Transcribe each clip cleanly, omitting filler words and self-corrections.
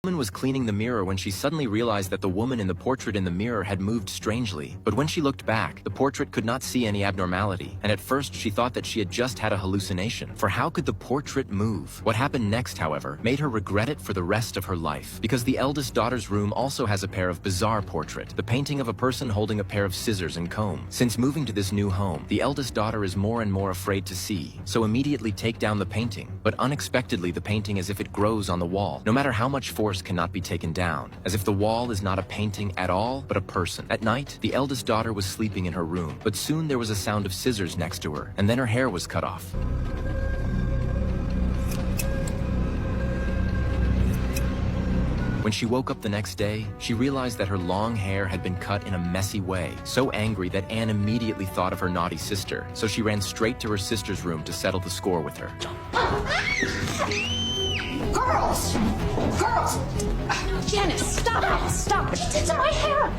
The woman was cleaning the mirror when she suddenly realized that the woman in the portrait in the mirror had moved strangely. But when she looked back, the portrait could not see any abnormality, and at first she thought that she had just had a hallucination. For how could the portrait move? What happened next, however, made her regret it for the rest of her life. Because the eldest daughter's room also has a pair of bizarre portrait, the painting of a person holding a pair of scissors and comb. Since moving to this new home, the eldest daughter is more and more afraid to see, so immediately take down the painting. But unexpectedly, the painting as if it grows on the wall. No matter how much force cannot be taken down, as if the wall is not a painting at all, but a person. At night, the eldest daughter was sleeping in her room, but soon there was a sound of scissors next to her, and then her hair was cut off. When she woke up the next day, she realized that her long hair had been cut in a messy way, so angry that Anne immediately thought of her naughty sister, so she ran straight to her sister's room to settle the score with her. Girls! Girls! Janice, stop! Stop! What you did to my hair!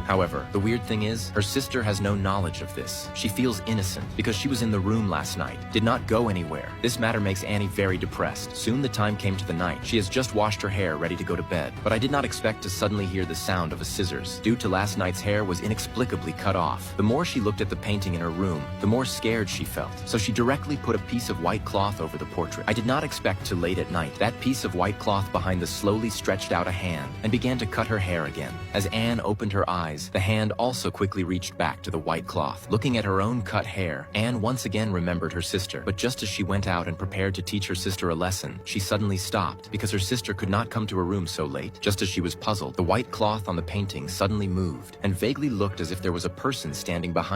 However, the weird thing is, her sister has no knowledge of this. She feels innocent because she was in the room last night, did not go anywhere. This matter makes Annie very depressed. Soon the time came to the night. She has just washed her hair, ready to go to bed. But I did not expect to suddenly hear the sound of a scissors. Due to last night's hair was inexplicably cut off. The more she looked at the painting in her room, the more scared she felt. So she directly put a piece of white cloth over the portrait. I did not expect till late at night. That piece of white cloth behind the slowly stretched out a hand and began to cut her hair again. As Anne opened her eyes, the hand also quickly reached back to the white cloth. Looking at her own cut hair, Anne once again remembered her sister. But just as she went out and prepared to teach her sister a lesson, she suddenly stopped because her sister could not come to her room so late. Just as she was puzzled, the white cloth on the painting suddenly moved and vaguely looked as if there was a person standing behind